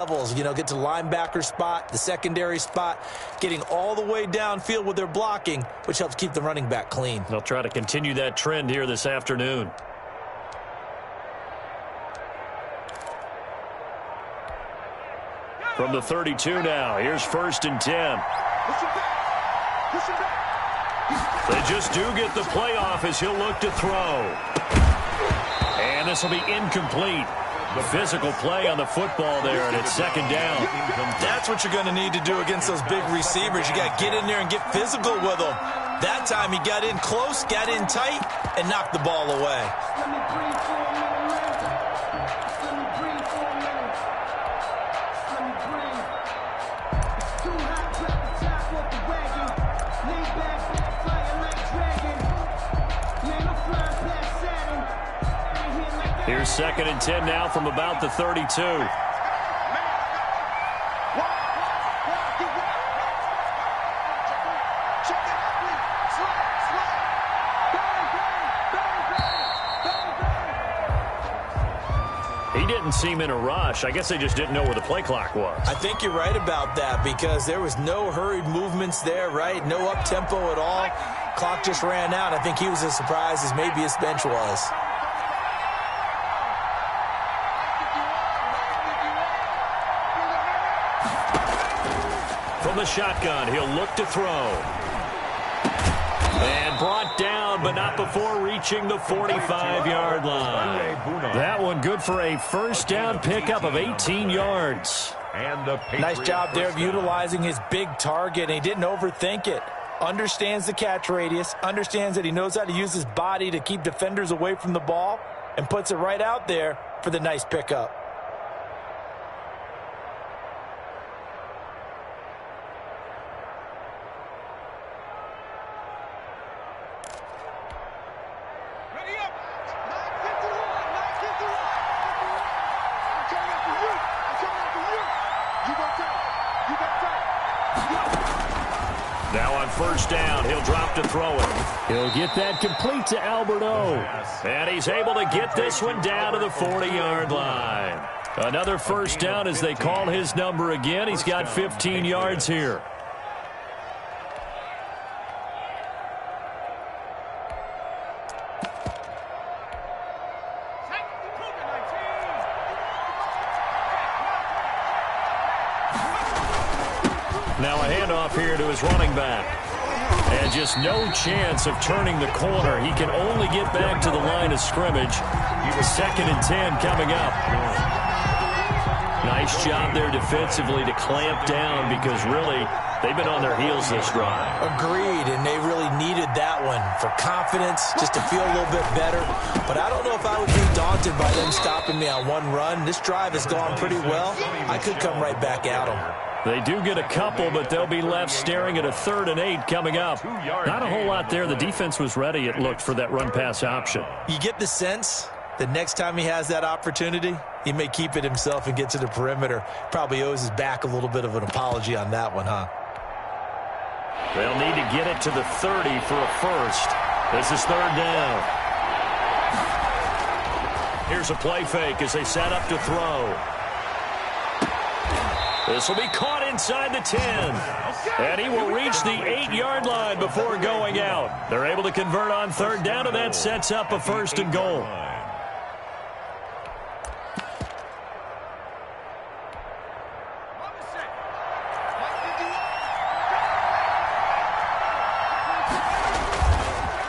levels, get to the linebacker spot, the secondary spot, getting all the way downfield with their blocking, which helps keep the running back clean. They'll try to continue that trend here this afternoon. From the 32 now, here's 1st and 10. They just do get the playoff as he'll look to throw. And this will be incomplete. The physical play on the football there, and it's 2nd down. That's what you're going to need to do against those big receivers. You got to get in there and get physical with them. That time he got in close, got in tight, and knocked the ball away. Here's 2nd and 10 now from about the 32. He didn't seem in a rush. I guess they just didn't know where the play clock was. I think you're right about that because there was no hurried movements there, right? No up-tempo at all. Clock just ran out. I think he was as surprised as maybe his bench was. From the shotgun, he'll look to throw. And brought down, but not before reaching the 45-yard line. That one good for a 1st down pickup of 18 yards. Nice job there of utilizing his big target, and he didn't overthink it. Understands the catch radius, understands that he knows how to use his body to keep defenders away from the ball, and puts it right out there for the nice pickup. Now on 1st down, he'll drop to throw it. He'll get that complete to Alberto. And he's able to get this one down to the 40-yard line. Another 1st down as they call his number again. He's got 15 yards here. Now a handoff here to his running back. And just no chance of turning the corner. He can only get back to the line of scrimmage. 2nd and 10 coming up. Nice job there defensively to clamp down because really they've been on their heels this drive. Agreed, and they really needed that one for confidence, just to feel a little bit better. But I don't know if I would be daunted by them stopping me on one run. This drive has gone pretty well. I could come right back at them. They do get a couple, but they'll be left staring at a 3rd and 8 coming up. Not a whole lot there. The defense was ready, it looked, for that run-pass option. You get the sense that next time he has that opportunity, he may keep it himself and get to the perimeter. Probably owes his back a little bit of an apology on that one, huh? They'll need to get it to the 30 for a 1st. This is 3rd down. Here's a play fake as they set up to throw. This will be caught inside the 10. And he will reach the 8-yard line before going out. They're able to convert on 3rd down, and that sets up a 1st and goal.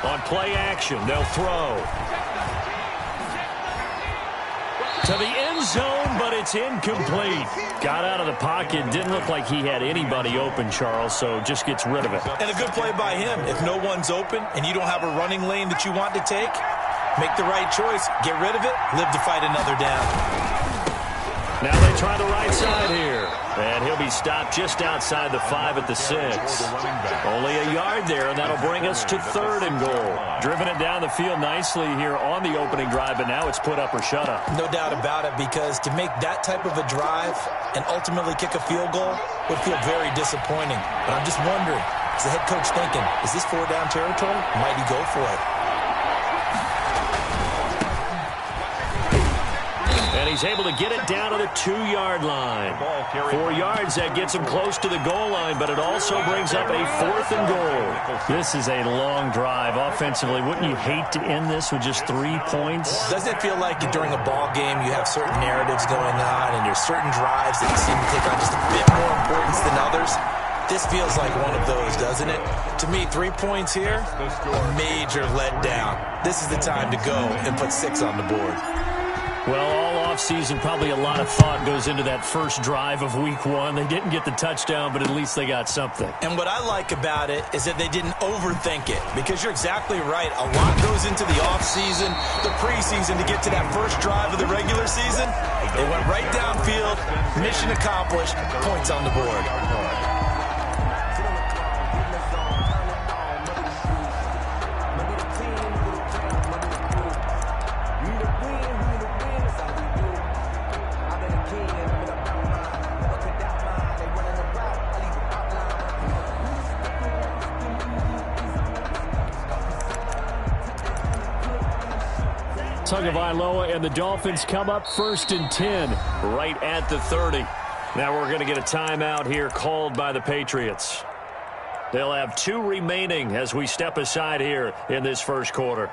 On play action, they'll throw. To the end zone, but it's incomplete. Got out of the pocket. Didn't look like he had anybody open, Charles, so just gets rid of it. And a good play by him. If no one's open and you don't have a running lane that you want to take, make the right choice. Get rid of it. Live to fight another down. Now they try the right side here. And he'll be stopped just outside the 5 at the 6. Only a yard there, and that'll bring us to 3rd and goal. Driven it down the field nicely here on the opening drive, but now it's put up or shut up. No doubt about it, because to make that type of a drive and ultimately kick a field goal would feel very disappointing. But I'm just wondering, is the head coach thinking, is this 4-down territory? Might he go for it? And he he's able to get it down to the 2-yard line. 4 yards, that gets him close to the goal line, but it also brings up a 4th and goal. This is a long drive offensively. Wouldn't you hate to end this with just 3 points? Doesn't it feel like during a ball game you have certain narratives going on and there's certain drives that seem to take on just a bit more importance than others? This feels like one of those, doesn't it? To me, 3 points here, a major letdown. This is the time to go and put 6 on the board. Well, all offseason, probably a lot of thought goes into that first drive of week 1. They didn't get the touchdown, but at least they got something. And what I like about it is that they didn't overthink it, because you're exactly right. A lot goes into the offseason, the preseason, to get to that first drive of the regular season. They went right downfield, mission accomplished, points on the board. Tagovailoa and the Dolphins come up 1st and 10 right at the 30. Now we're going to get a timeout here called by the Patriots. They'll have 2 remaining as we step aside here in this first quarter.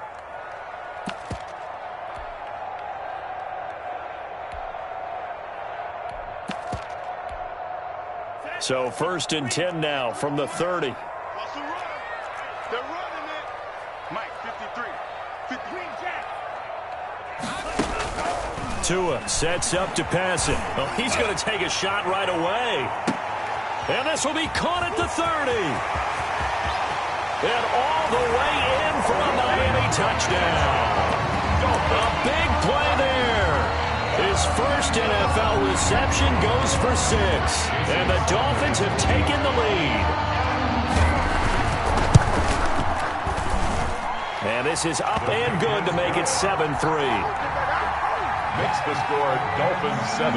So 1st and 10 now from the 30. They're running it. Mike, 53. 53. Tua sets up to pass it. Well, he's going to take a shot right away. And this will be caught at the 30. And all the way in for a Miami touchdown. A big play there. His first NFL reception goes for 6. And the Dolphins have taken the lead. And this is up and good to make it 7-3. Makes the score Dolphins 7,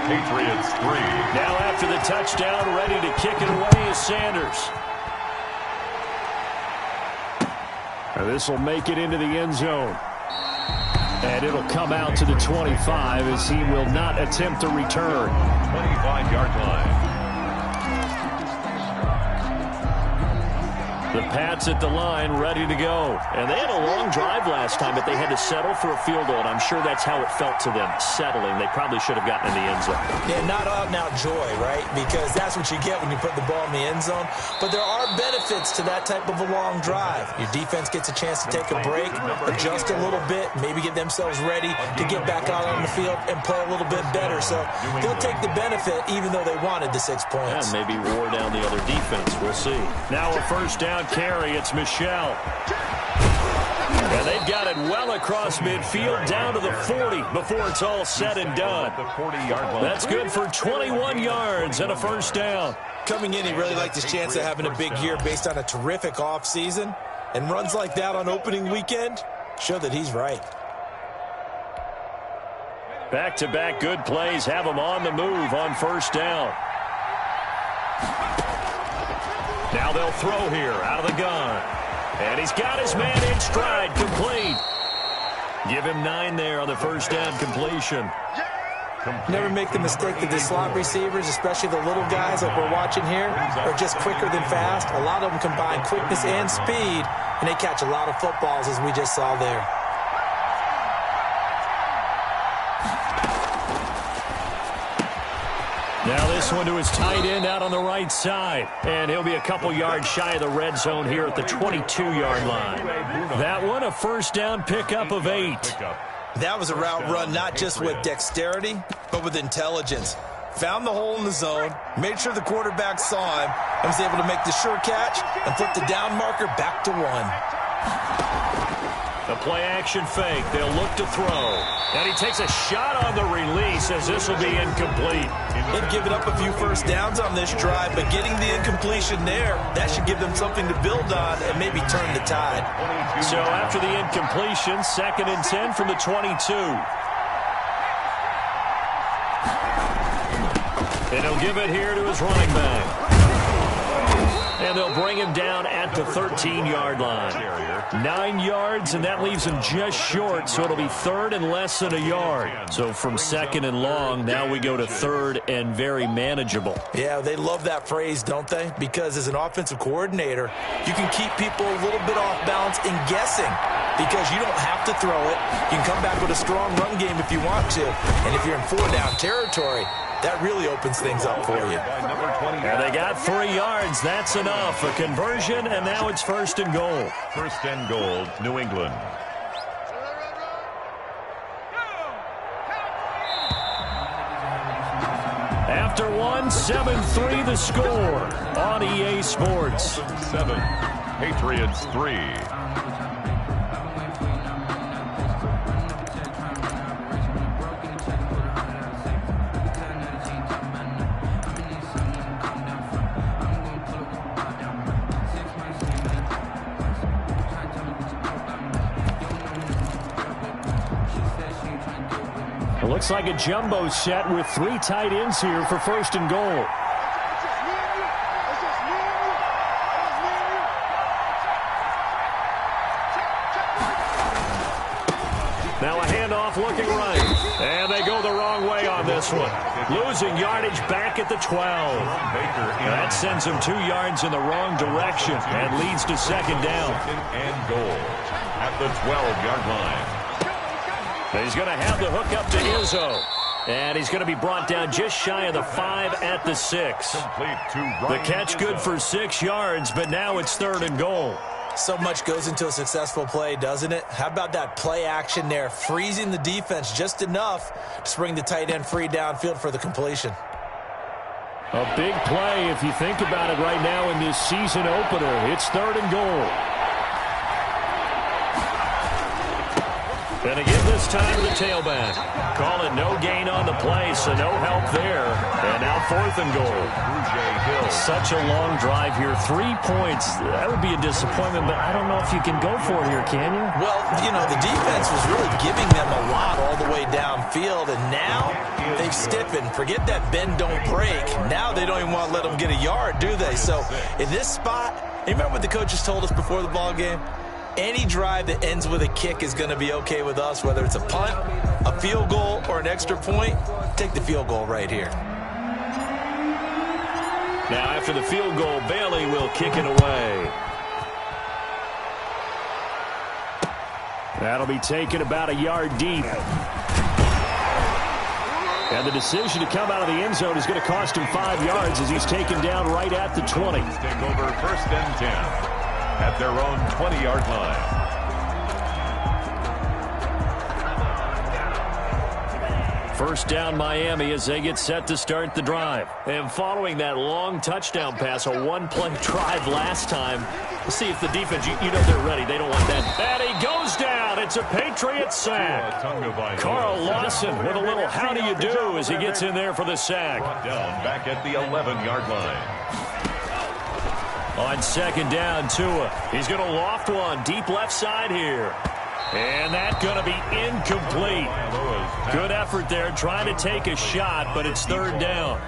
Patriots 3. Now after the touchdown, ready to kick it away is Sanders. This will make it into the end zone. And it'll come out to the 25 as he will not attempt to return. 25-yard line. The Pats at the line, ready to go. And they had a long drive last time, but they had to settle for a field goal. And I'm sure that's how it felt to them, settling. They probably should have gotten in the end zone. Yeah, not out-and-out joy, right? Because that's what you get when you put the ball in the end zone. But there are benefits to that type of a long drive. Your defense gets a chance to take a break, adjust a little bit, maybe get themselves ready to get back out on the field and play a little bit better. So they'll take the benefit even though they wanted the 6 points. And maybe wore down the other defense. We'll see. Now a first down carry. It's Michel. And they've got it well across midfield down to the 40 before it's all said and done. That's good for 21 yards and a first down. Coming in, he really liked his chance of having a big year based on a terrific offseason. And runs like that on opening weekend show that he's right. Back-to-back good plays have him on the move on first down. Now they'll throw here out of the gun. And he's got his man in stride, complete. Give him 9 there on the first down completion. Never make the mistake that the slot receivers, especially the little guys like we're watching here, are just quicker than fast. A lot of them combine quickness and speed, and they catch a lot of footballs, as we just saw there. Now this one to his tight end out on the right side. And he'll be a couple yards shy of the red zone here at the 22-yard line. That one a first down pickup of 8. That was a route run not just with dexterity, but with intelligence. Found the hole in the zone, made sure the quarterback saw him, and was able to make the sure catch and flip the down marker back to 1. The play-action fake. They'll look to throw. And he takes a shot on the release as this will be incomplete. They've given up a few first downs on this drive, but getting the incompletion there, that should give them something to build on and maybe turn the tide. So after the incompletion, 2nd and 10 from the 22. And he'll give it here to his running back. And they'll bring him down at the 13-yard line. 9 yards, and that leaves him just short, so it'll be third and less than a yard. So from second and long, now we go to third and very manageable. Yeah, they love that phrase, don't they? Because as an offensive coordinator, you can keep people a little bit off balance and guessing because you don't have to throw it. You can come back with a strong run game if you want to. And if you're in 4-down territory, that really opens things up for you. And they got 3 yards. That's enough. A conversion, and now it's first and goal. First and goal, New England. After one, 7-3 the score on EA Sports. 7, Patriots 3. Looks like a jumbo set with 3 tight ends here for first and goal. Now a handoff looking right. And they go the wrong way on this one. Losing yardage back at the 12. That sends them 2 yards in the wrong direction and leads to second down. Second and goal at the 12-yard line. He's going to have the hook up to Izzo. And he's going to be brought down just shy of the 5 at the 6. The catch good for 6 yards, but now it's third and goal. So much goes into a successful play, doesn't it? How about that play action there, freezing the defense just enough to bring the tight end free downfield for the completion. A big play if you think about it right now in this season opener. It's third and goal. And again this time to the tailback. Call it no gain on the play, so no help there. And now fourth and goal. Such a long drive here. 3 points. That would be a disappointment, but I don't know if you can go for it here, can you? Well, you know, the defense was really giving them a lot all the way downfield, and now they've stiffened. Forget that bend, don't break. Now they don't even want to let them get a yard, do they? So in this spot, you remember what the coaches told us before the ball game? Any drive that ends with a kick is going to be okay with us, whether it's a punt, a field goal, or an extra point. Take the field goal right here. Now after the field goal, Bailey will kick it away. That'll be taken about a yard deep. And the decision to come out of the end zone is going to cost him 5 yards as he's taken down right at the 20. Take over first and 10. At their own 20-yard line. First down Miami as they get set to start the drive. And following that long touchdown pass, a one-play drive last time, we'll see if the defense, you know they're ready. They don't want that. And he goes down. It's a Patriot sack. Carl Lawson with a little how do you do as he gets in there for the sack. Down back at the 11-yard line. On second down, Tua. He's going to loft one deep left side here. And that's going to be incomplete. Good effort there trying to take a shot, but it's third down.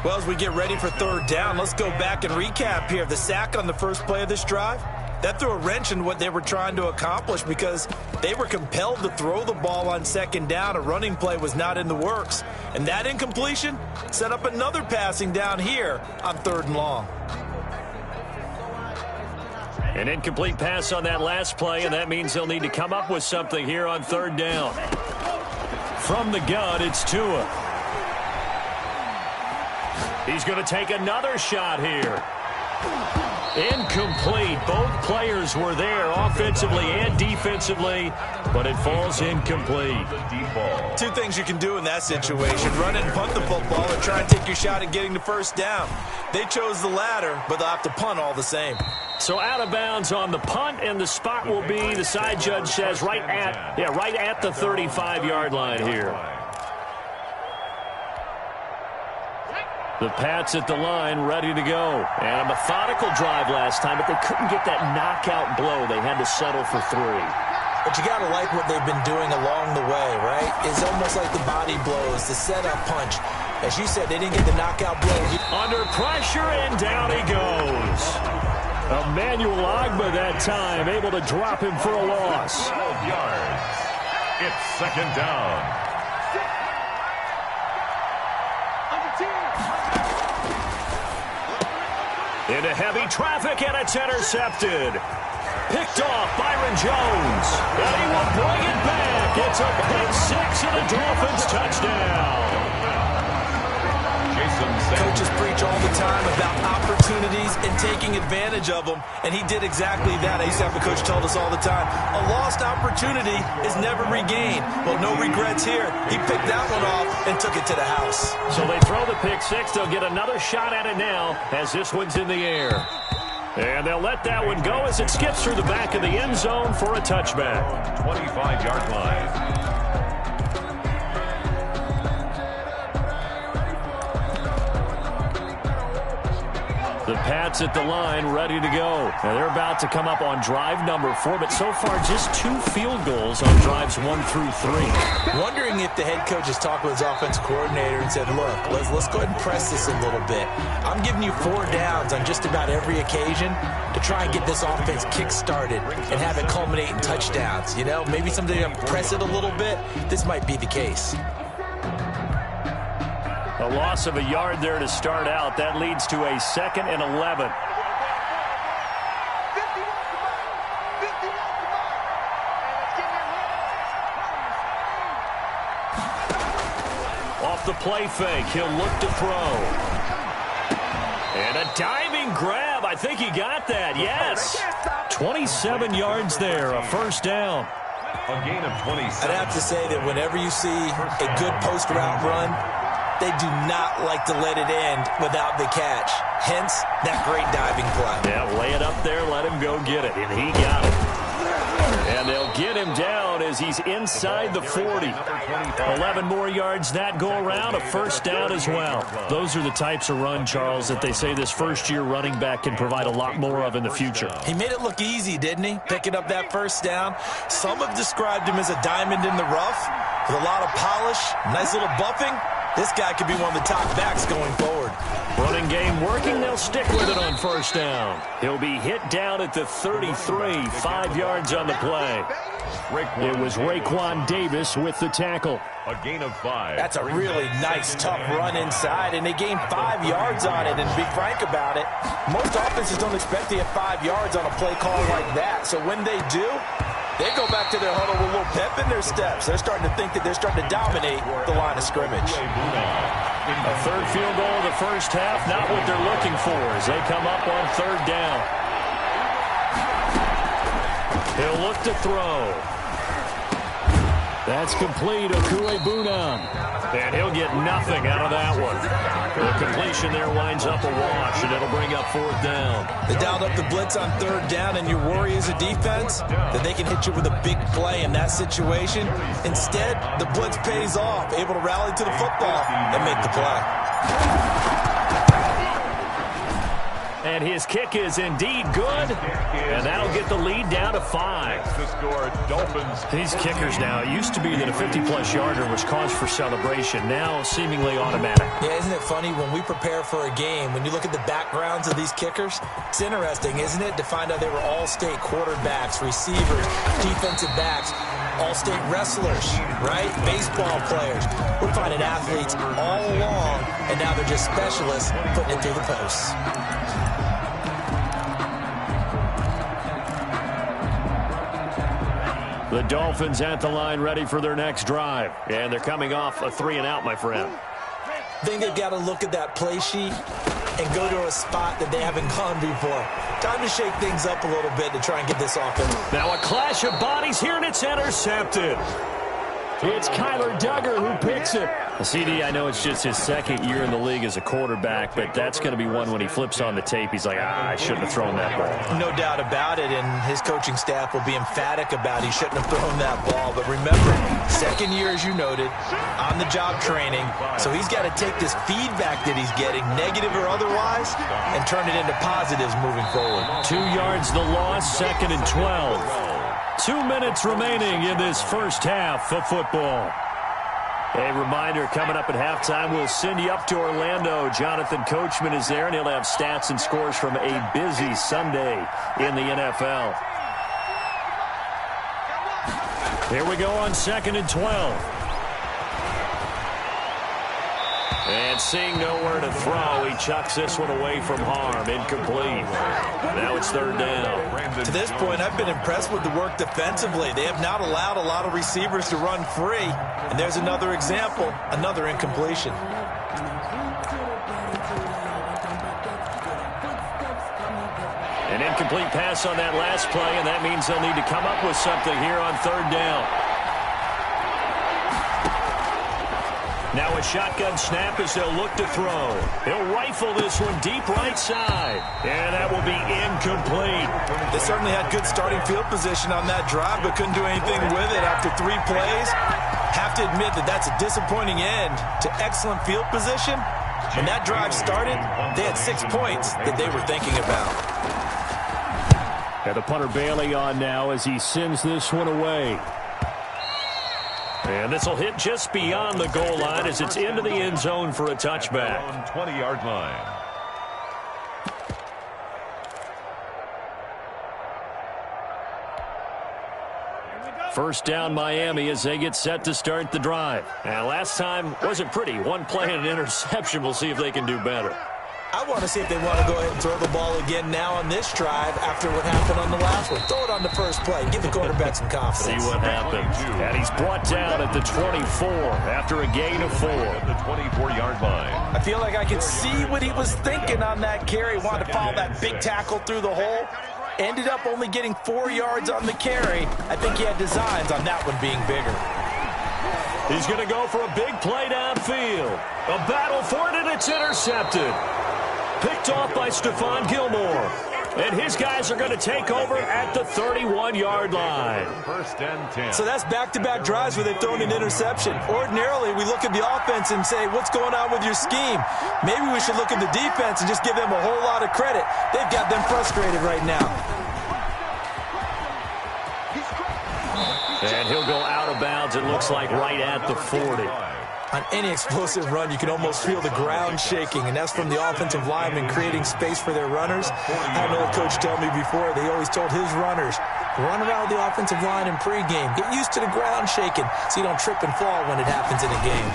Well, as we get ready for third down, let's go back and recap here. The sack on the first play of this drive, that threw a wrench in what they were trying to accomplish because they were compelled to throw the ball on second down. A running play was not in the works. And that incompletion set up another passing down here on third and long. An incomplete pass on that last play, and that means they'll need to come up with something here on third down. From the gun, it's Tua. He's going to take another shot here. Incomplete. Both players were there offensively and defensively, but it falls incomplete. Two things you can do in that situation: run and punt the football or try and take your shot at getting the first down. They chose the latter, but they'll have to punt all the same. So out of bounds on the punt, and the spot will be, the side judge says, right at the 35-yard line here. The Pats at the line, ready to go. And a methodical drive last time, but they couldn't get that knockout blow. They had to settle for 3. But you got to like what they've been doing along the way, right? It's almost like the body blows, the setup punch. As you said, they didn't get the knockout blow. Under pressure, and down he goes. Emmanuel Agba that time, able to drop him for a loss. 12 yards. It's second down. Into heavy traffic, and it's intercepted. Picked off Byron Jones. And he will bring it back. It's a pick six and a Dolphins touchdown. Coaches preach all the time about opportunities and taking advantage of them, and he did exactly that. I used to have a coach tell us all the time, a lost opportunity is never regained. Well, no regrets here. He picked that one off and took it to the house. So they throw the pick six. They'll get another shot at it now as this one's in the air. And they'll let that one go as it skips through the back of the end zone for a touchback. 25-yard line. The Pats at the line, ready to go. Now they're about to come up on drive number 4, but so far just 2 field goals on drives 1 through 3. Wondering if the head coach has talked with his offensive coordinator and said, look, let's go ahead and press this a little bit. I'm giving you 4 downs on just about every occasion to try and get this offense kick-started and have it culminate in touchdowns. You know, maybe someday you press it a little bit. This might be the case. A loss of a yard there to start out. That leads to a 2nd and 11. Off the play fake, he'll look to throw. And a diving grab. I think he got that, yes. 27 yards there, a first down. A gain of 27. I'd have to say that whenever you see a good post route run, they do not like to let it end without the catch. Hence, that great diving play. Yeah, lay it up there, let him go get it, and he got it. And they'll get him down as he's inside the 40. 11 more yards that go around, a first down as well. Those are the types of run, Charles, that they say this first-year running back can provide a lot more of in the future. He made it look easy, didn't he? Picking up that first down. Some have described him as a diamond in the rough with a lot of polish, nice little buffing. This guy could be one of the top backs going forward. Running game working. They'll stick with it on first down. He'll be hit down at the 33, 5 yards on the play. It was Raekwon Davis with the tackle. A gain of 5. That's a really nice, tough run inside, and they gained 5 yards on it. And to be frank about it, most offenses don't expect to get 5 yards on a play call like that. So when they do, they go back to their huddle with a little pep in their steps. They're starting to think that they're starting to dominate the line of scrimmage. A third field goal of the first half, not what they're looking for as they come up on third down. He'll look to throw. That's complete, KillaCOB670's. And he'll get nothing out of that one. The completion there winds up a wash, and it'll bring up fourth down. They dialed up the blitz on third down, and your worry as a defense that they can hit you with a big play in that situation. Instead, the blitz pays off, able to rally to the football and make the play. And his kick is indeed good, and that'll get the lead down to 5. To score, Dolphins. These kickers now, it used to be that a 50-plus yarder was cause for celebration. Now, seemingly automatic. Yeah, isn't it funny? When we prepare for a game, when you look at the backgrounds of these kickers, it's interesting, isn't it, to find out they were all-state quarterbacks, receivers, defensive backs, all-state wrestlers, right? Baseball players. We're finding athletes all along, and now they're just specialists putting it through the posts. The Dolphins at the line ready for their next drive. And they're coming off a 3-and-out, my friend. I think they've got to look at that play sheet and go to a spot that they haven't gone before. Time to shake things up a little bit to try and get this offense. Now a clash of bodies here, and it's intercepted. It's Kyler Duggar who picks it. CD, I know it's just his second year in the league as a quarterback, but that's going to be one when he flips on the tape. He's like, I shouldn't have thrown that ball. No doubt about it, and his coaching staff will be emphatic about he shouldn't have thrown that ball. But remember, second year, as you noted, on-the-job training, so he's got to take this feedback that he's getting, negative or otherwise, and turn it into positives moving forward. 2 yards the loss, 2nd and 12. 2 minutes remaining in this first half of football. A reminder, coming up at halftime, we'll send you up to Orlando. Jonathan Coachman is there, and he'll have stats and scores from a busy Sunday in the NFL. Here we go on 2nd and 12. And seeing nowhere to throw, he chucks this one away from harm. Incomplete. Now it's 3rd down. To this point, I've been impressed with the work defensively. They have not allowed a lot of receivers to run free. And there's another example, another incompletion. An incomplete pass on that last play, and that means they'll need to come up with something here on 3rd down. Now a shotgun snap as they'll look to throw. He'll rifle this one deep right side. And that will be incomplete. They certainly had good starting field position on that drive, but couldn't do anything with it after 3 plays. Have to admit that that's a disappointing end to excellent field position. When that drive started, they had 6 points that they were thinking about. And the punter Bailey on now as he sends this one away. And this will hit just beyond the goal line as it's into the end zone for a touchback. 20-yard line. First down Miami as they get set to start the drive. And last time wasn't pretty. 1 play and an interception. We'll see if they can do better. I want to see if they want to go ahead and throw the ball again now on this drive after what happened on the last one. Throw it on the first play. Give the quarterback some confidence. See what happens. And he's brought down at the 24 after a gain of 4. At the 24-yard line. I feel like I could see what he was thinking on that carry. Wanted to follow that big tackle through the hole. Ended up only getting 4 yards on the carry. I think he had designs on that one being bigger. He's going to go for a big play downfield. A battle for it, and it's intercepted. Picked off by Stephon Gilmore. And his guys are going to take over at the 31-yard line. 1st and 10. So that's back-to-back drives where they've thrown an interception. Ordinarily, we look at the offense and say, what's going on with your scheme? Maybe we should look at the defense and just give them a whole lot of credit. They've got them frustrated right now. And he'll go out of bounds, it looks like, right at the 40. On any explosive run, you can almost feel the ground shaking, and that's from the offensive linemen creating space for their runners. I had an old coach tell me before, they always told his runners, run around the offensive line in pregame. Get used to the ground shaking so you don't trip and fall when it happens in a game.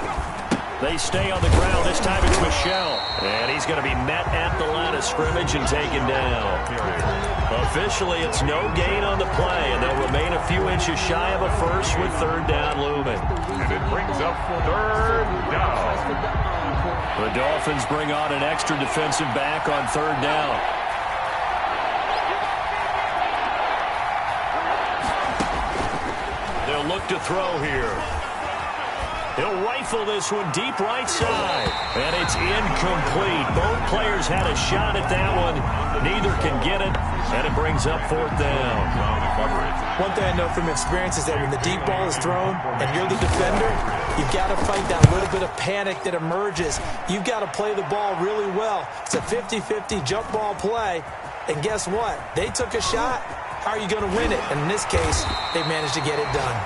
They stay on the ground. This time it's Michel. And he's going to be met at the line of scrimmage and taken down. Officially, it's no gain on the play, and they'll remain a few inches shy of a first with 3rd down looming. And it brings up 3rd down. The Dolphins bring on an extra defensive back on 3rd down. They'll look to throw here. He'll rifle this one deep right side. And it's incomplete. Both players had a shot at that one. Neither can get it. And it brings up 4th down. One thing I know from experience is that when the deep ball is thrown and you're the defender, you've got to fight that little bit of panic that emerges. You've got to play the ball really well. It's a 50-50 jump ball play. And guess what? They took a shot. How are you going to win it? And in this case, they managed to get it done.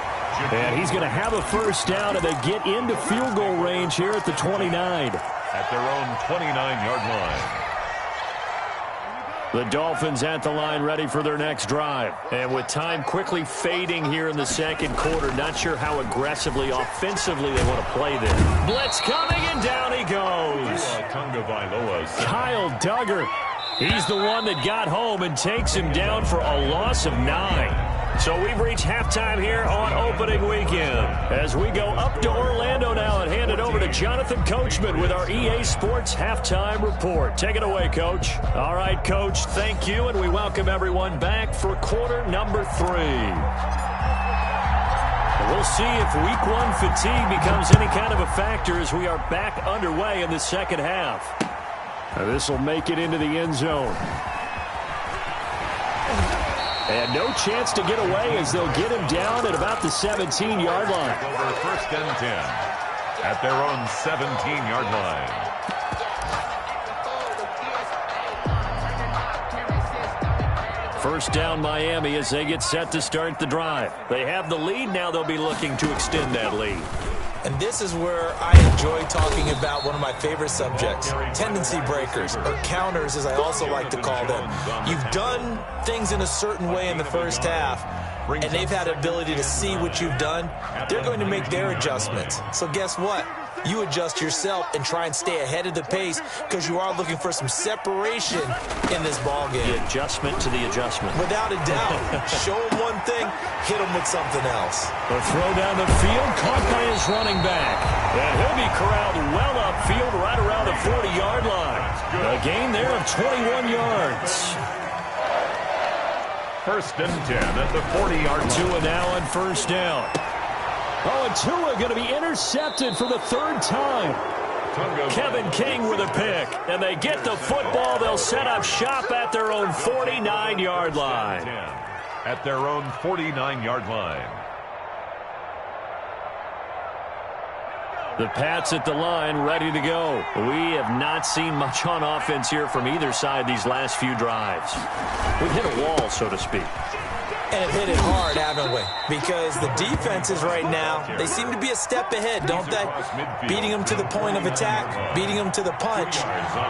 And he's going to have a first down, and they get into field goal range here at the 29. At their own 29-yard line. The Dolphins at the line ready for their next drive. And with time quickly fading here in the 2nd quarter, not sure how aggressively, offensively they want to play this. Blitz coming, and down he goes. Kyle Duggar. He's the one that got home and takes him down for a loss of 9. So we've reached halftime here on opening weekend. As we go up to Orlando now and hand it over to Jonathan Coachman with our EA Sports Halftime Report. Take it away, Coach. All right, Coach, thank you, and we welcome everyone back for quarter number 3. We'll see if week 1 fatigue becomes any kind of a factor as we are back underway in the second half. This will make it into the end zone. And no chance to get away as they'll get him down at about the 17-yard line. Over 1st and 10 at their own 17-yard line. First down Miami as they get set to start the drive. They have the lead. Now they'll be looking to extend that lead. And this is where I enjoy talking about one of my favorite subjects, tendency breakers, or counters as I also like to call them. You've done things in a certain way in the first half, and they've had the ability to see what you've done. They're going to make their adjustments. So guess what? You adjust yourself and try and stay ahead of the pace because you are looking for some separation in this ball game. The adjustment to the adjustment. Without a doubt. Show them one thing, hit them with something else. The throw down the field, caught by his running back. And he'll be corralled well upfield right around the 40-yard line. A gain there of 21 yards. First and 10 at the 40-yard line. Tua now on first down. Oh, and Tua going to be intercepted for the third time. Kevin King with a pick. And they get the football. They'll set up shop at their own 49-yard line. At their own 49-yard line. The Pats at the line, ready to go. We have not seen much on offense here from either side these last few drives. We've hit a wall, so to speak. And have hit it hard, haven't we? Because the defenses right now, they seem to be a step ahead, don't they? Beating them to the point of attack, beating them to the punch.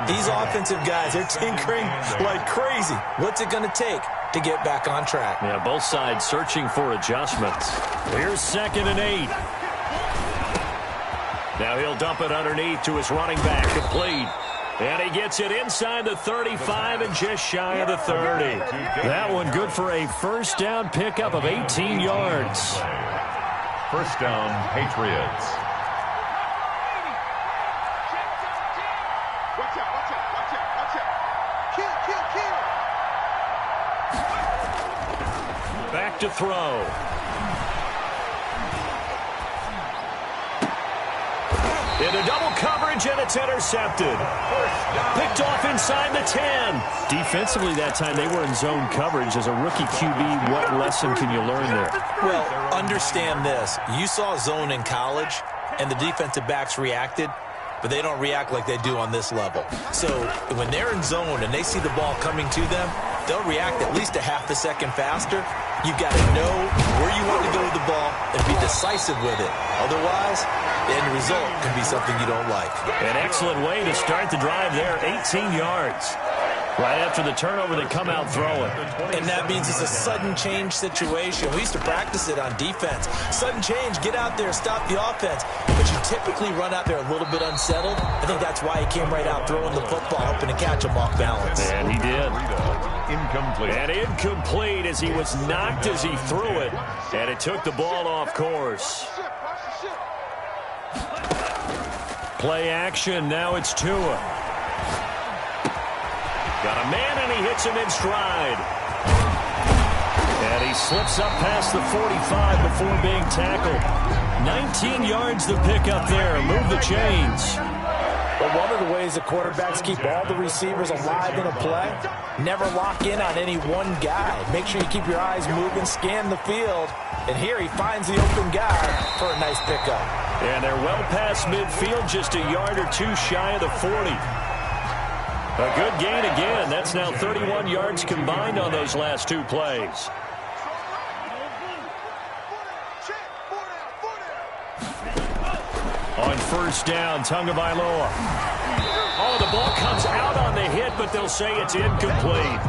These offensive guys, they're tinkering like crazy. What's it going to take to get back on track? Yeah, both sides searching for adjustments. Here's 2nd and 8. Now he'll dump it underneath to his running back, complete. And he gets it inside the 35 and just shy of the 30. That one good for a first down pickup of 18 yards. First down, Patriots. Back to throw. Into double coverage, and it's intercepted. Picked off inside the 10. Defensively that time, they were in zone coverage. As a rookie QB, what lesson can you learn there? Well, understand this. You saw zone in college, and the defensive backs reacted, but they don't react like they do on this level. So when they're in zone and they see the ball coming to them, they'll react at least a half a second faster. You've got to know where you want to go with the ball and be decisive with it. Otherwise, the end result can be something you don't like. An excellent way to start the drive there, 18 yards. Right after the turnover, they come out throwing. And that means it's a sudden change situation. We used to practice it on defense. Sudden change, get out there, stop the offense. But you typically run out there a little bit unsettled. I think that's why he came right out throwing the football, hoping to catch him off balance. And he did. Incomplete. And incomplete as he was knocked as he threw it. And it took the ball off course. Play action, now it's Tua. Got a man, and he hits him in stride. And he slips up past the 45 before being tackled. 19 yards the pickup there. Move the chains. But one of the ways the quarterbacks keep all the receivers alive in a play, never lock in on any one guy. Make sure you keep your eyes moving, scan the field. And here he finds the open guy for a nice pickup. And they're well past midfield, just a yard or two shy of the 40. A good gain again. That's now 31 yards combined on those last two plays. On first down, Tagovailoa. Oh, the ball comes out on the hit, but they'll say it's incomplete.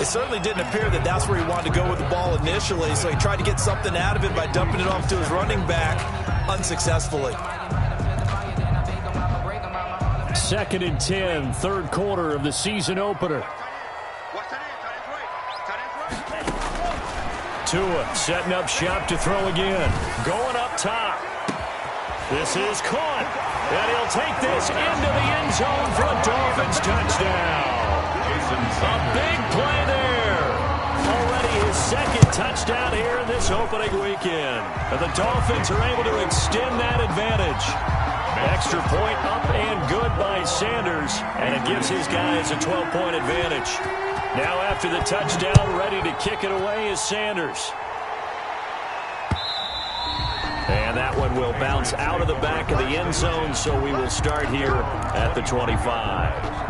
It certainly didn't appear that that's where he wanted to go with the ball initially, so he tried to get something out of it by dumping it off to his running back unsuccessfully. 2nd and 10, third quarter of the season opener. Tua setting up shop to throw again. Going up top. This is caught. And he'll take this into the end zone for a Dolphins touchdown. A big play there. Already his second touchdown here in this opening weekend. And the Dolphins are able to extend that advantage. Extra point up and good by Sanders, and it gives his guys a 12-point advantage. Now after the touchdown, ready to kick it away is Sanders. And that one will bounce out of the back of the end zone, so we will start here at the 25.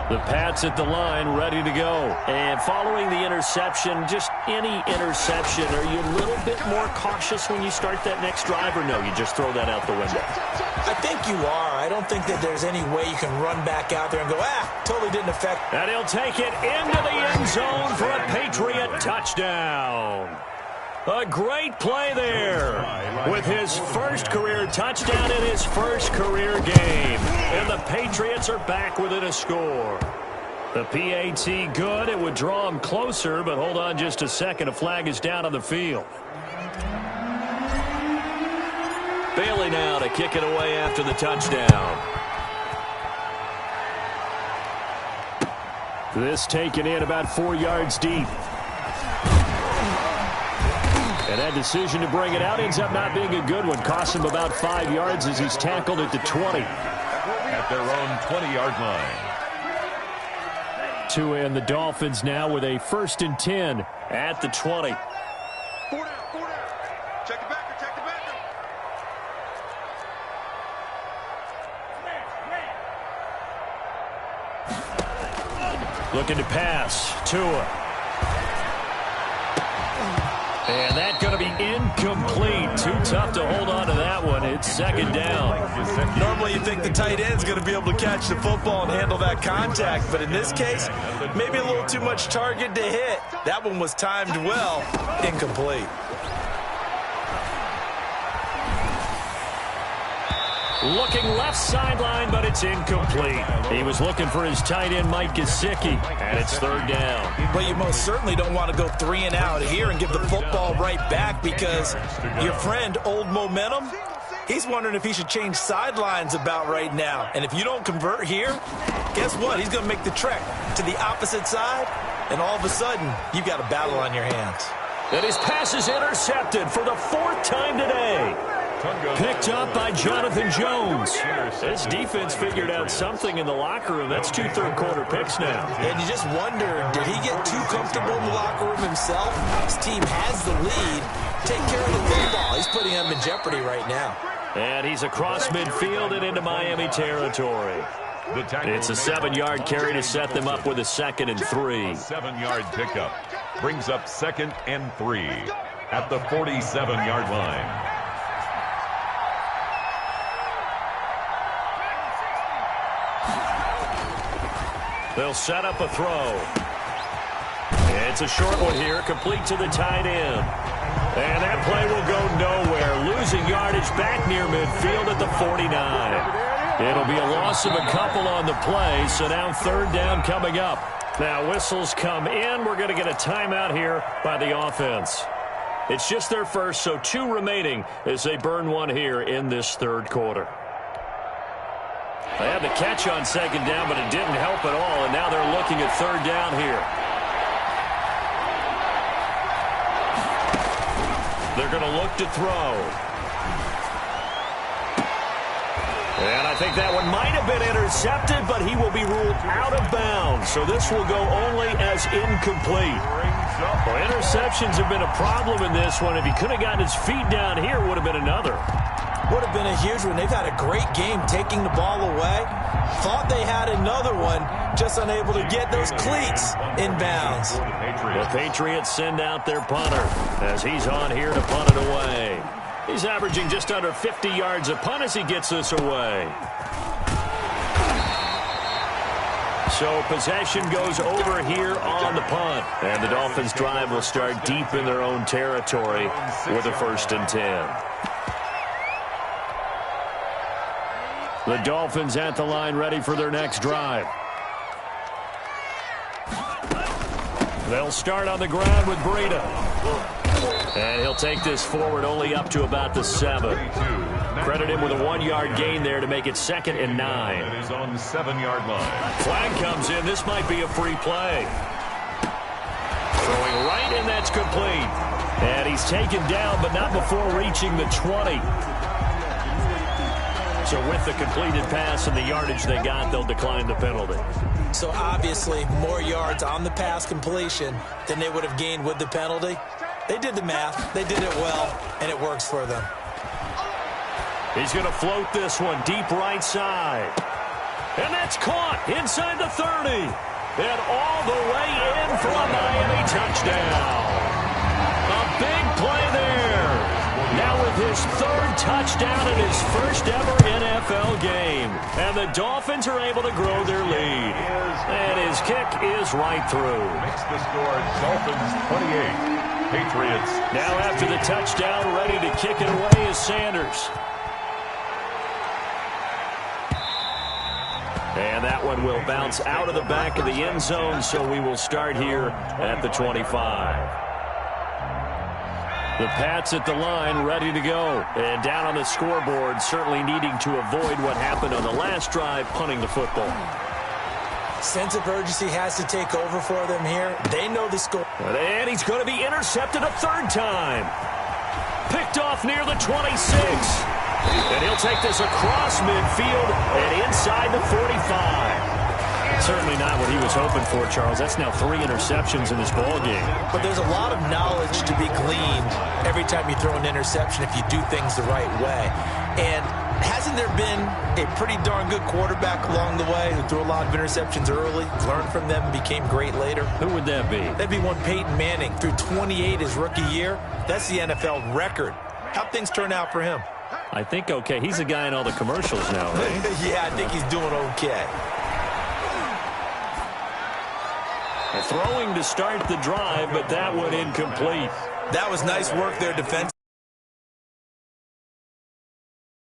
The Pats at the line, ready to go. And following the interception, just any interception, are you a little bit more cautious when you start that next drive, or no, you just throw that out the window? I think you are. I don't think that there's any way you can run back out there and go, totally didn't affect. And he'll take it into the end zone for a Patriot touchdown. A great play there with his first career touchdown in his first career game. And the Patriots are back within a score. The PAT good. It would draw him closer, but hold on just a second. A flag is down on the field. Bailey now to kick it away after the touchdown. This taken in about 4 yards deep. And that decision to bring it out ends up not being a good one. Costs him about 5 yards as he's tackled at the 20. At their own 20-yard line. To end the Dolphins now with a 1st and 10 at the 20. Check it back. Looking to pass. Tua. And that's going to be incomplete. Too tough to hold on to that one. It's 2nd down. Normally you think the tight end's going to be able to catch the football and handle that contact, but in this case, maybe a little too much target to hit. That one was timed well. Incomplete. Looking left sideline, but it's incomplete. He was looking for his tight end, Mike Gesicki, and it's 3rd down. But you most certainly don't want to go 3 and out here and give the football right back, because your friend, Old Momentum, he's wondering if he should change sidelines about right now. And if you don't convert here, guess what? He's going to make the trek to the opposite side, and all of a sudden, you've got a battle on your hands. And his pass is intercepted for the 4th time today. Picked up by Jonathan Jones. This defense figured out something in the locker room. That's 2 third-quarter picks now. And you just wonder, did he get too comfortable in the locker room himself? His team has the lead. Take care of the football. He's putting them in jeopardy right now. And he's across midfield and into Miami territory. It's a 7-yard carry to set them up with a 2nd and 3. 7-yard pickup brings up 2nd and 3 at the 47-yard line. They'll set up a throw. It's a short one here, complete to the tight end. And that play will go nowhere. Losing yardage back near midfield at the 49. It'll be a loss of a couple on the play, so now 3rd down coming up. Now whistles come in. We're going to get a timeout here by the offense. It's just their first, so 2 remaining as they burn one here in this 3rd quarter. They had the catch on 2nd down, but it didn't help at all, and now they're looking at 3rd down here. They're going to look to throw. And I think that one might have been intercepted, but he will be ruled out of bounds, so this will go only as incomplete. Well, interceptions have been a problem in this one. If he could have gotten his feet down here, it would have been another. Would have been a huge one. They've had a great game taking the ball away. Thought they had another one, just unable to get those cleats in bounds. The Patriots send out their punter as he's on here to punt it away. He's averaging just under 50 yards a punt as he gets this away. So possession goes over here on the punt. And the Dolphins drive will start deep in their own territory with a 1st and 10. The Dolphins at the line, ready for their next drive. They'll start on the ground with Breida. And he'll take this forward only up to about the 7. Credit him with a 1-yard gain there to make it 2nd and 9. It is on the 7-yard line. Flag comes in. This might be a free play. Throwing right, and that's complete. And he's taken down, but not before reaching the 20. So with the completed pass and the yardage they got, they'll decline the penalty. So obviously more yards on the pass completion than they would have gained with the penalty. They did the math. They did it well, and it works for them. He's going to float this one deep right side. And that's caught inside the 30. And all the way in for a Miami touchdown. A big play there. Now with his third touchdown in his first ever NFL game. And the Dolphins are able to grow their lead. And his kick is right through. Makes the score Dolphins 28. Patriots. Now after the touchdown, ready to kick it away is Sanders. And that one will bounce out of the back of the end zone, so we will start here at the 25. The Pats at the line, ready to go. And down on the scoreboard, certainly needing to avoid what happened on the last drive, punting the football. Sense of urgency has to take over for them here. They know the score. And he's going to be intercepted a third time. Picked off near the 26. And he'll take this across midfield and inside the 45. Certainly not what he was hoping for, Charles. That's now 3 interceptions in this ball game. But there's a lot of knowledge to be gleaned every time you throw an interception if you do things the right way. And hasn't there been a pretty darn good quarterback along the way who threw a lot of interceptions early, learned from them, and became great later? Who would that be? That'd be one Peyton Manning. Threw 28 his rookie year. That's the NFL record. How'd things turn out for him? I think okay. He's a guy in all the commercials now, right? Yeah, I think he's doing okay. Throwing to start the drive, but that one incomplete. That was nice work there, defense.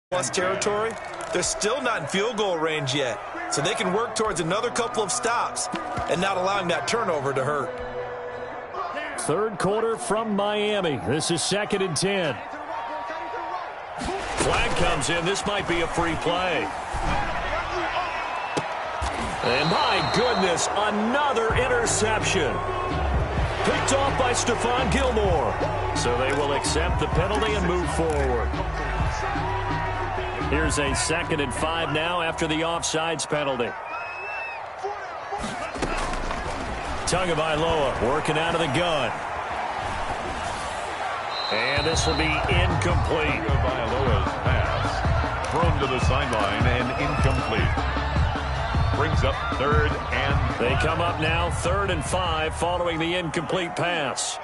Plus territory, they're still not in field goal range yet, so they can work towards another couple of stops and not allowing that turnover to hurt. Third quarter from Miami. This is 2nd and 10. Flag comes in. This might be a free play. And my goodness, another interception. Picked off by Stephon Gilmore. So they will accept the penalty and move forward. Here's a 2nd and 5 now after the offsides penalty. Tagovailoa working out of the gun. And this will be incomplete. Tagovailoa's pass thrown to the sideline and incomplete. Brings up 3rd and... They come up now 3rd and 5 following the incomplete pass.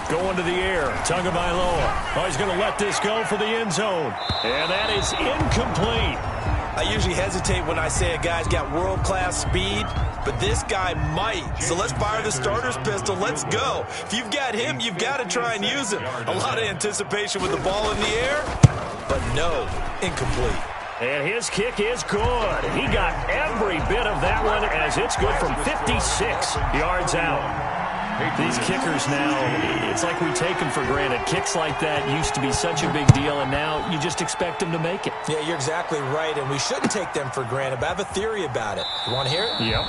Going to the air. Tagovailoa. Oh, he's going to let this go for the end zone. And that is incomplete. I usually hesitate when I say a guy's got world-class speed, but this guy might. So let's fire the starter's pistol. Let's go. If you've got him, you've got to try and use him. A lot of anticipation with the ball in the air, but no, incomplete. And his kick is good. He got every bit of that one as it's good from 56 yards out. These kickers now, it's like we take them for granted. Kicks like that used to be such a big deal, and now you just expect them to make it. Yeah, you're exactly right, and we shouldn't take them for granted, but I have a theory about it. You want to hear it? Yep.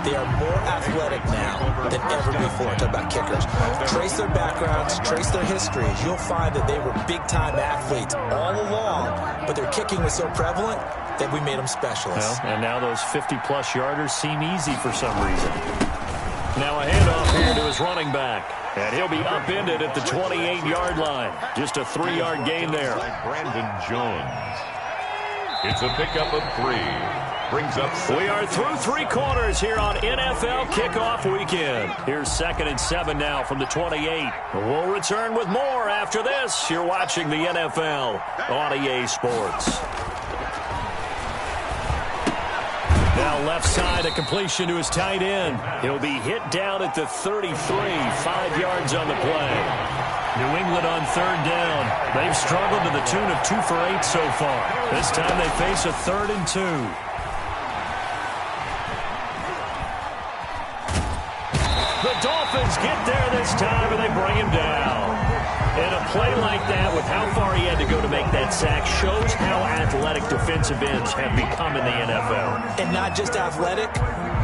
They are more athletic now than ever before. Talk about kickers. Trace their backgrounds, trace their histories. You'll find that they were big-time athletes all along, but their kicking was so prevalent that we made them specialists. Well, and now those 50-plus yarders seem easy for some reason. Now a handoff here to his running back. And he'll be upended at the 28-yard line. Just a 3-yard gain there. Brandon Jones. It's a pickup of 3. Brings up 7. We are through 3 quarters here on NFL Kickoff Weekend. Here's 2nd and 7 now from the 28. We'll return with more after this. You're watching the NFL on EA Sports. Now left side, a completion to his tight end. He'll be hit down at the 33, 5 yards on the play. New England on 3rd down. They've struggled to the tune of 2 for 8 so far. This time they face a 3rd and 2. The Dolphins get there this time, and they bring him down. And a play like that, with how far he had to go to make that sack, shows how athletic defensive ends have become in the NFL. And not just athletic,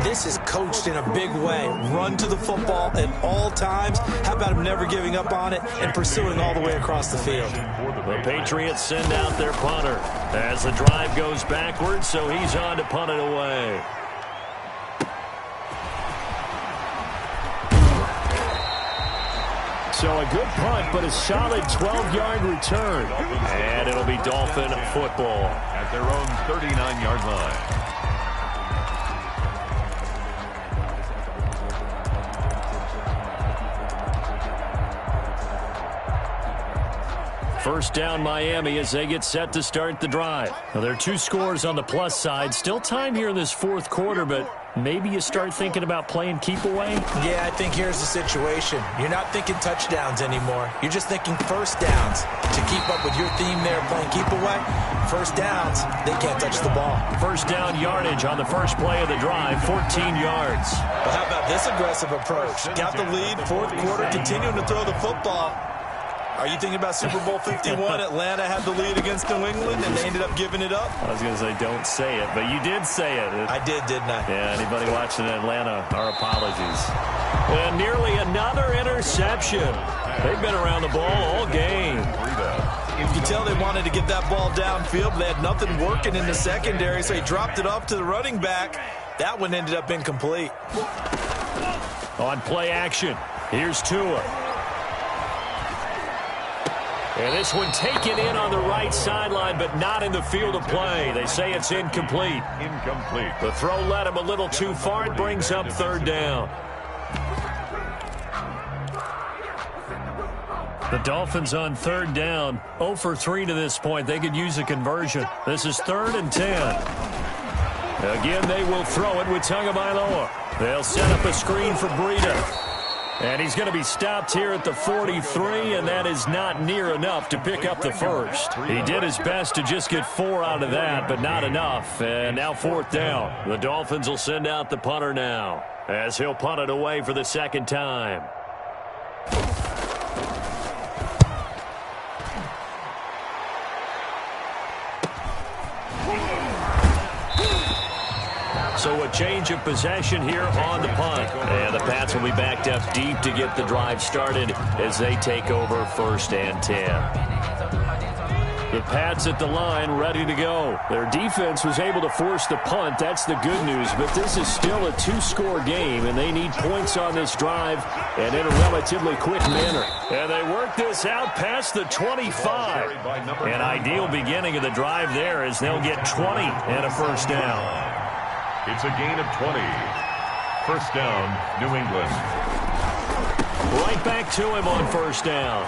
this is coached in a big way. Run to the football at all times. How about him never giving up on it and pursuing all the way across the field? The Patriots send out their punter as the drive goes backwards, so he's on to punt it away. So a good punt, but a solid 12-yard return. And it'll be Dolphin football. At their own 39-yard line. First down Miami as they get set to start the drive. Now, there are 2 scores on the plus side. Still time here in this fourth quarter, but maybe you start thinking about playing keep away? Yeah, I think here's the situation. You're not thinking touchdowns anymore. You're just thinking first downs. To keep up with your theme there, playing keep away, first downs, they can't touch the ball. First down yardage on the first play of the drive, 14 yards. But how about this aggressive approach? Got the lead, fourth quarter, continuing to throw the football. Are you thinking about Super Bowl 51? Atlanta had the lead against New England, and they ended up giving it up? I was going to say, don't say it, but you did say it. I did, didn't I? Yeah, anybody watching Atlanta, our apologies. And nearly another interception. They've been around the ball all game. You can tell they wanted to get that ball downfield, but they had nothing working in the secondary, so he dropped it off to the running back. That one ended up incomplete. On play action, here's Tua. And this one taken in on the right sideline, but not in the field of play. They say it's incomplete. Incomplete. The throw led him a little too far. It brings up third down. The Dolphins on third down, 0 for 3 to this point. They could use a conversion. This is 3rd and 10. Again, they will throw it with Tagovailoa. They'll set up a screen for Breida. And he's going to be stopped here at the 43, and that is not near enough to pick up the first. He did his best to just get 4 out of that, but not enough. And now 4th down. The Dolphins will send out the punter now, as he'll punt it away for the second time. So a change of possession here on the punt. And the Pats will be backed up deep to get the drive started as they take over 1st and 10. The Pats at the line ready to go. Their defense was able to force the punt. That's the good news. But this is still a 2-score game, and they need points on this drive and in a relatively quick manner. And they work this out past the 25. An ideal beginning of the drive there as they'll get 20 and a first down. It's a gain of 20. First down, New England. Right back to him on first down.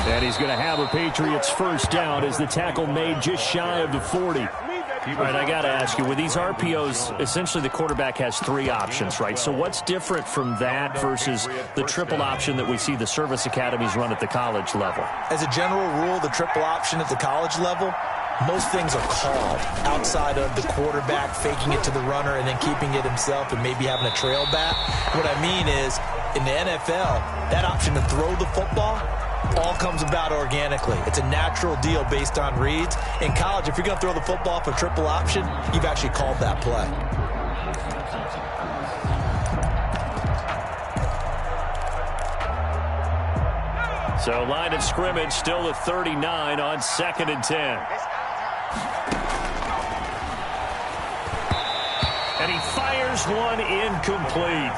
And he's going to have a Patriots first down as the tackle made just shy of the 40. All right, I got to ask you, with these RPOs, essentially the quarterback has 3 options, right? So what's different from that versus the triple option that we see the service academies run at the college level? As a general rule, the triple option at the college level, most things are called outside of the quarterback faking it to the runner and then keeping it himself and maybe having a trail back. What I mean is, in the NFL, that option to throw the football all comes about organically. It's a natural deal based on reads. In college, if you're going to throw the football for triple option, you've actually called that play. So line of scrimmage still at 39 on 2nd and 10. And he fires one incomplete.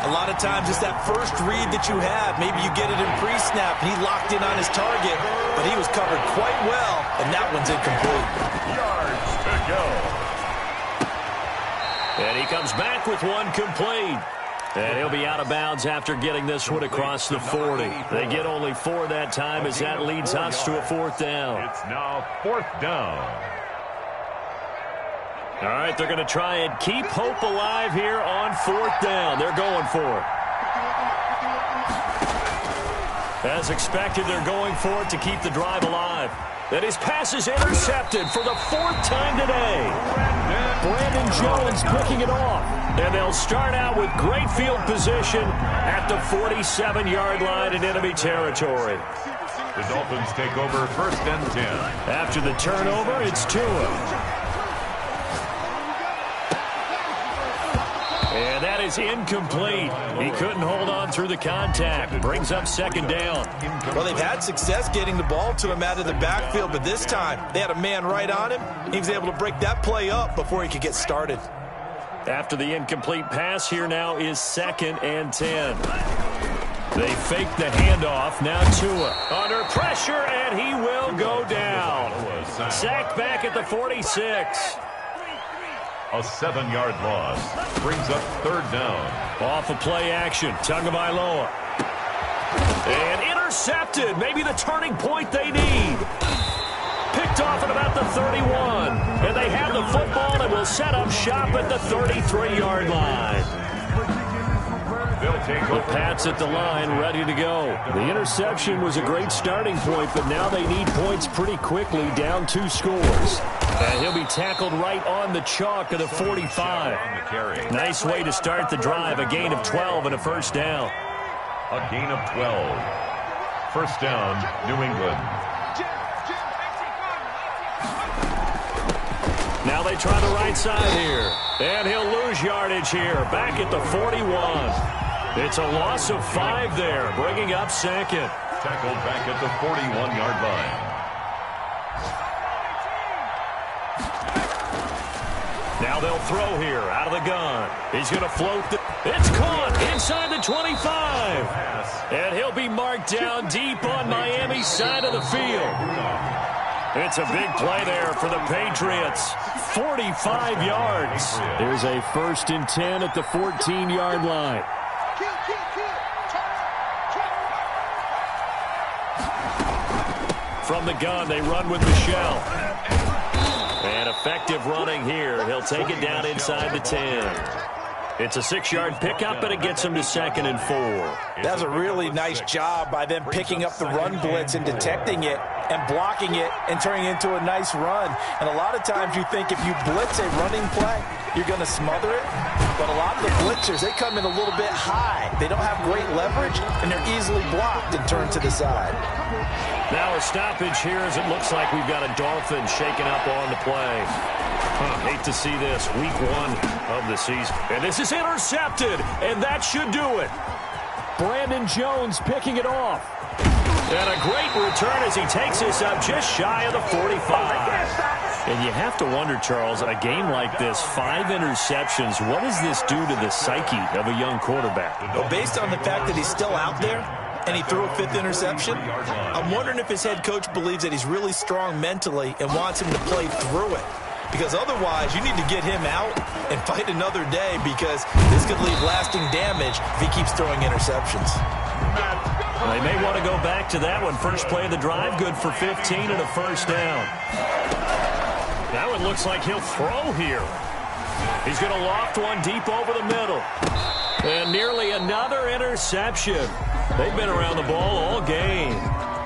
A lot of times it's that first read that you have. Maybe you get it in pre-snap, and he locked in on his target, but he was covered quite well, and that one's incomplete. Yards to go. And he comes back with one complete. And he'll be out of bounds after getting this one across the 40. They get only 4 that time as that leads us to a 4th down. It's now 4th down. All right, they're going to try and keep hope alive here on 4th down. They're going for it. As expected, they're going for it to keep the drive alive. And his pass is intercepted for the 4th time today. Brandon Jones picking it off. And they'll start out with great field position at the 47-yard line in enemy territory. The Dolphins take over 1st and 10. After the turnover, it's Tua. And that is incomplete. He couldn't hold on through the contact. Brings up 2nd down. Well, they've had success getting the ball to him out of the backfield, but this time they had a man right on him. He was able to break that play up before he could get started. After the incomplete pass, here now is 2nd and 10. They fake the handoff. Now Tua under pressure, and he will go down. Sacked back at the 46. A 7-yard loss brings up third down. Off of play action, Tagovailoa. And intercepted. Maybe the turning point they need. Picked off at about the 31. And they have the football and will set up shop at the 33-yard line. The Pats at the line, ready to go. The interception was a great starting point, but now they need points pretty quickly, down 2 scores. And he'll be tackled right on the chalk of the 45. Nice way to start the drive, a gain of 12 and a first down. A gain of 12. First down, New England. Now they try the right side here. And he'll lose yardage here, back at the 41. It's a loss of 5 there, bringing up second. Tackled back at the 41-yard line. Now they'll throw here, out of the gun. He's going to float. It's caught inside the 25. And he'll be marked down deep on Miami's side of the field. It's a big play there for the Patriots. 45 yards. There's a 1st and 10 at the 14-yard line. From the gun, they run with Michelle. And effective running here. He'll take it down inside the 10. It's a 6-yard pickup, but it gets him to 2nd and 4. That's a really nice job by them picking up the run blitz and detecting it and blocking it and turning it into a nice run. And a lot of times you think if you blitz a running play, you're going to smother it. But a lot of the blitzers, they come in a little bit high. They don't have great leverage, and they're easily blocked and turned to the side. Now a stoppage here as it looks like we've got a Dolphin shaking up on the play. Hate to see this, week 1 of the season. And this is intercepted, and that should do it. Brandon Jones picking it off. And a great return as he takes this up just shy of the 45. And you have to wonder, Charles, a game like this, 5 interceptions, what does this do to the psyche of a young quarterback? Well, based on the fact that he's still out there and he threw a 5th interception, I'm wondering if his head coach believes that he's really strong mentally and wants him to play through it. Because otherwise, you need to get him out and fight another day, because this could leave lasting damage if he keeps throwing interceptions. They may want to go back to that one. First play of the drive, good for 15 and a first down. Now it looks like he'll throw here. He's going to loft one deep over the middle. And nearly another interception. They've been around the ball all game.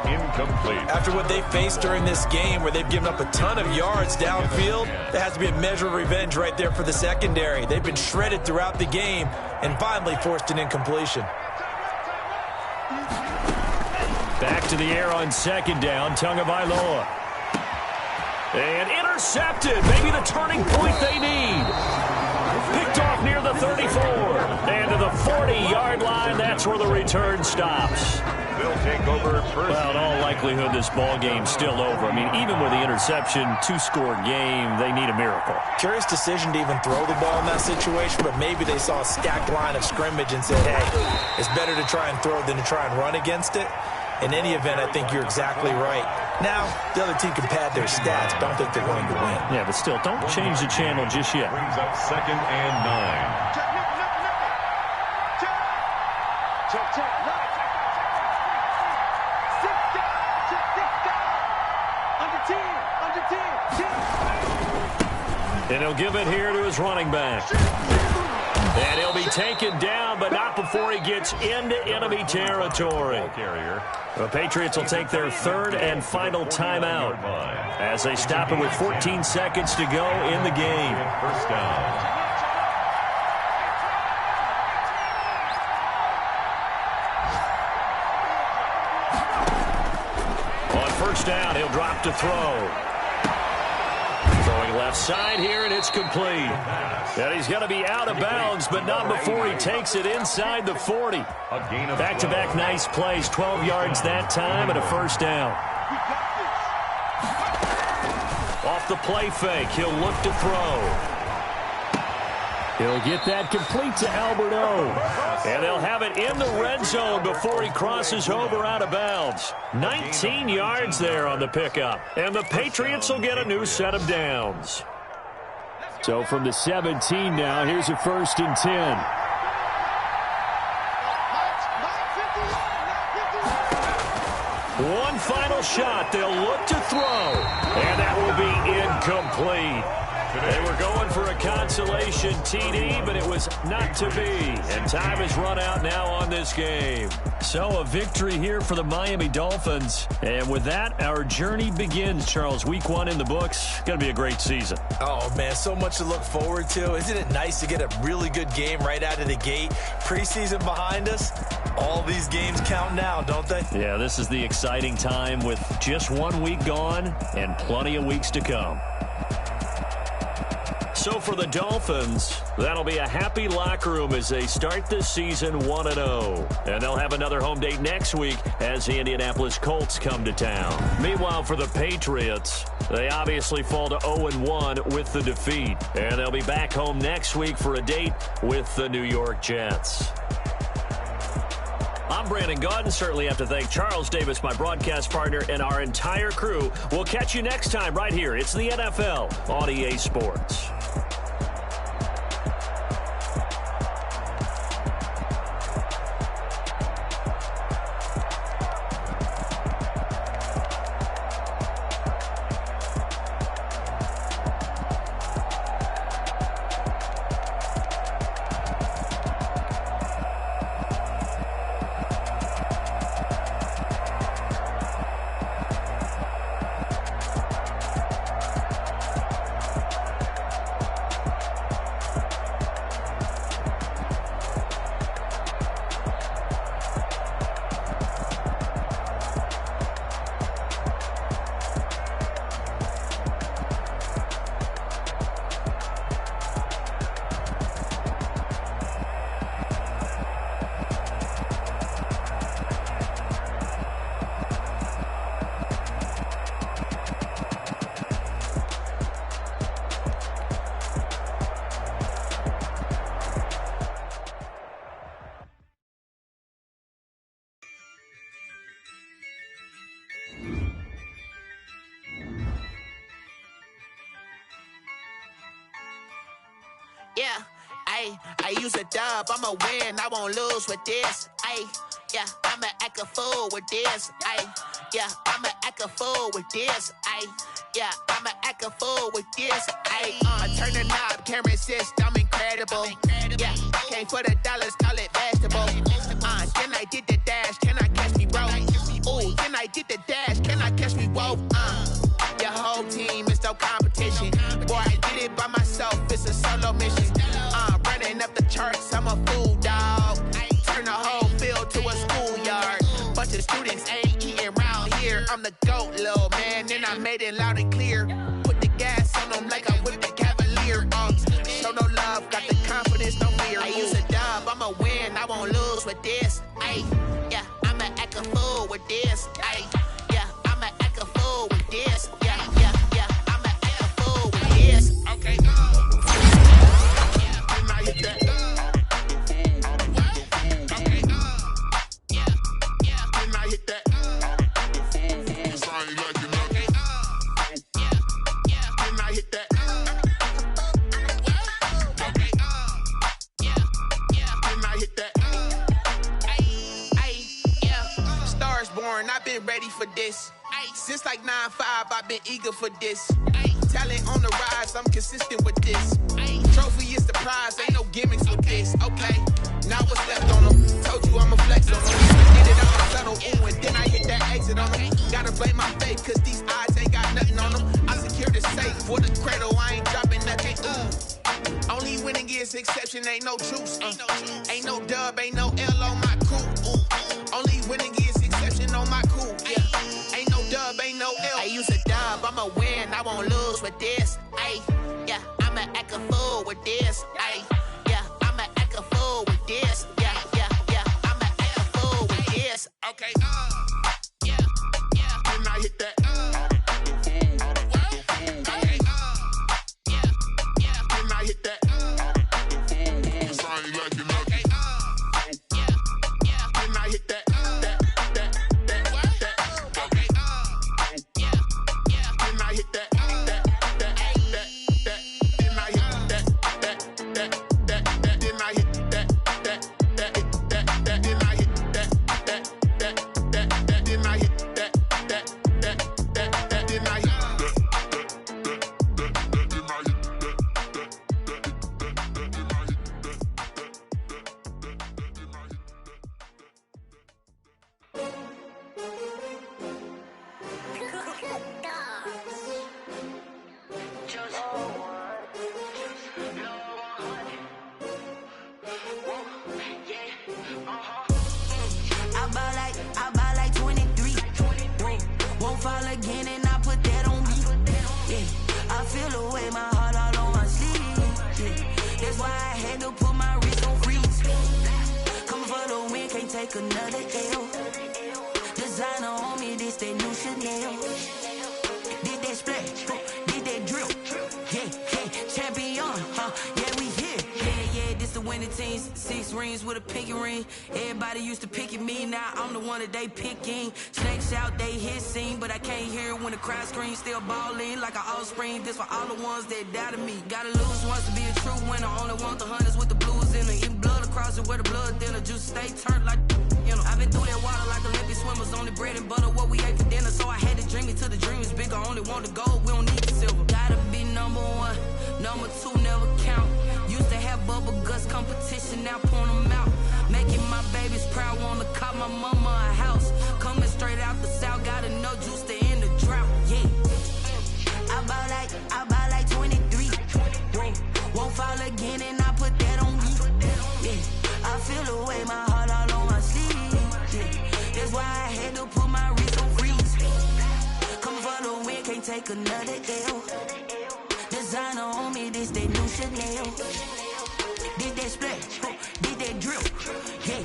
Incomplete. After what they faced during this game, where they've given up a ton of yards downfield, there has to be a measure of revenge right there for the secondary. They've been shredded throughout the game and finally forced an incompletion. Back to the air on 2nd down, Tagovailoa. And intercepted. Maybe the turning point they need. Picked off near the 34. And to the 40-yard line, that's where the return stops. They'll take over first. Well, in all likelihood, this ball game's still over. I mean, even with the interception, 2-score game, they need a miracle. Curious decision to even throw the ball in that situation, but maybe they saw a stacked line of scrimmage and said, hey, it's better to try and throw than to try and run against it. In any event, I think you're exactly right. Now, the other team can pad their stats, but I don't think they're going to win. Yeah, but still, don't change the channel just yet. Brings up 2nd and 9. And he'll give it here to his running back. And he'll be taken down, but not before he gets into enemy territory. The Patriots will take their 3rd and final timeout as they stop it with 14 seconds to go in the game. First down. On first down, he'll drop to throw. Throwing left side here, and it's complete. And he's going to be out of bounds, but not before he takes it inside the 40. Back-to-back nice plays, 12 yards that time, and a first down. Off the play fake, he'll look to throw. He'll get that complete to Alberto. And they'll have it in the red zone before he crosses over out of bounds. 19 yards there on the pickup. And the Patriots will get a new set of downs. So from the 17 now, here's a 1st and 10. One final shot. They'll look to throw. And that will be incomplete. They were going for a consolation TD, but it was not to be. And time has run out now on this game. So a victory here for the Miami Dolphins. And with that, our journey begins, Charles. Week 1 in the books. Going to be a great season. Oh, man, so much to look forward to. Isn't it nice to get a really good game right out of the gate? Preseason behind us. All these games count now, don't they? Yeah, this is the exciting time with just 1 week gone and plenty of weeks to come. So for the Dolphins, that'll be a happy locker room as they start this season 1-0. And they'll have another home date next week as the Indianapolis Colts come to town. Meanwhile, for the Patriots, they obviously fall to 0-1 with the defeat. And they'll be back home next week for a date with the New York Jets. I'm Brandon Gaudin. Certainly have to thank Charles Davis, my broadcast partner, and our entire crew. We'll catch you next time right here. It's the NFL on EA Sports. Yeah, I use a dub, I'ma win, I won't lose with this. Yeah, I'ma act a fool with this. Yeah, I'ma act a fool with this. Yeah, I'ma act a fool with this. Turn the knob, camera assist, I'm incredible. Yeah, came for the dollars, call it vegetable. Then I did the dash, can I catch me, bro? Ooh, then I did the dash, can I catch me, whoa? Your whole team is no competition. Boy, I did it by myself, it's a solo mission. Running up the charts, I'm a fool, dog. Turn the whole field to a schoolyard. Bunch of students ain't eating round here. I'm the GOAT, little man, and I made it loud and clear. Put the gas on them like I whipped the Cavalier. Show no love, got the confidence, no fear. I use a dub, I'ma win, I won't lose with this. Yeah, I'ma act a fool with this. Yeah, I'ma act a fool with this. Yeah, I'ma act a fool with this. Okay, I've been ready for this. Since like 9-5, I've been eager for this. Talent on the rise, I'm consistent with this. Trophy is the prize, ain't no gimmicks with this. Okay, now what's left on them? Told you I'ma flex on them. Did it all subtle, ooh, and then I hit that exit on them. Gotta blame my faith, cause these odds ain't got nothing on them. I secure the safe for the cradle, I ain't dropping nothing. Ooh. Only winning is exception, ain't no truce. Ain't no dub, ain't no L on my crew. Only winning is exception on my cool. Yeah, ain't no dub, ain't no L. I use a dub, I'ma win, I won't lose with this. Yeah, I'ma act a fool with this. Yeah, I'ma act a fool with this. Yeah, I'ma act a fool with this. Okay, yeah, when I hit that. Okay, yeah, when I hit that. take another L. Designer on me, this that new Chanel. Did that splash, did that drill. Yeah, champion, yeah, we here. Yeah, this the winning teams. 6 rings with a pinky ring. Everybody used to pick at me, now I'm the one that they picking. Snakes out, they hit scene, but I can't hear it when the crowd screams. Still ballin' like an offspring. This for all the ones that doubted me. Gotta lose once to be a true winner. Only want the hunters with the blues in it. Eating blood across it where the blood dinner. Juice stay turned like, you know. I've been through that water like Olympic swimmers. Only bread and butter, what we ate for dinner. So I had to dream it till the dream is bigger. Only want the gold, we don't need the silver. Gotta be number 1, number 2 never count. Used to have bubble guts competition, now point them out. Making my babies proud, wanna call my mama a house. Coming straight out the south, gotta know juice to end the drought. Yeah, I bought like 23. Won't fall again, and I put that on me. Yeah, I feel the way, my heart all on my sleeve. Yeah, that's why I had to put my wrist on freeze. Coming for the win, can't take another L. Designer on me, this that new Chanel. Did that splash, did that drill. Yeah,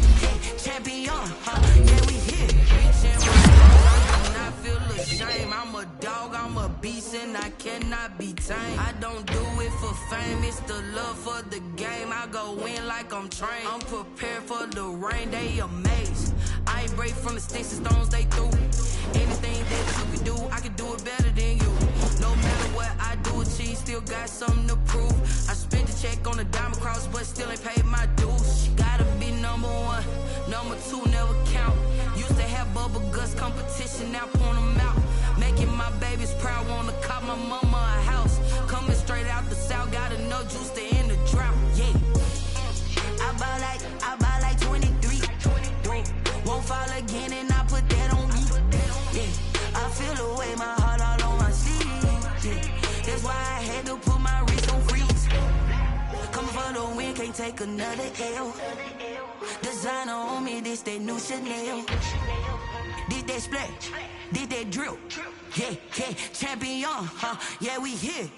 champion, yeah, we here. I feel ashamed, I'm a dog, I'm a beast, and I cannot be tamed. I don't do it for fame, it's the love for the game. I go in like I'm trained. I'm prepared for the rain, they amazed. I ain't break from the sticks and stones they threw. Anything that you can do, I can do it better than you. No matter what I do, achieve, still got something to prove. I spent the check on the diamond cross, but still ain't paid my dues. Gotta be number 1, number 2 never count. Used to have bubble guts competition, now point them out. Making my babies proud, wanna call my mama a house. Coming straight out the south, gotta know juice to end the drought. Yeah, I bought like 23. Won't fall again, and I put that on me. Yeah, I feel the way, my heart all on my sleeve. Yeah, that's why I had to put my wrist on freeze. Coming for the win, can't take another L. Designer on me, this that new Chanel. Did that splash, did that drill. Yeah, champion, yeah, we here.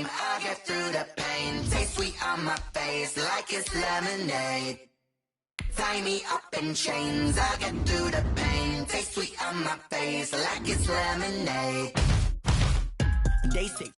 I get through the pain, taste sweet on my face like it's lemonade. Tie me up in chains, I get through the pain, taste sweet on my face like it's lemonade. They say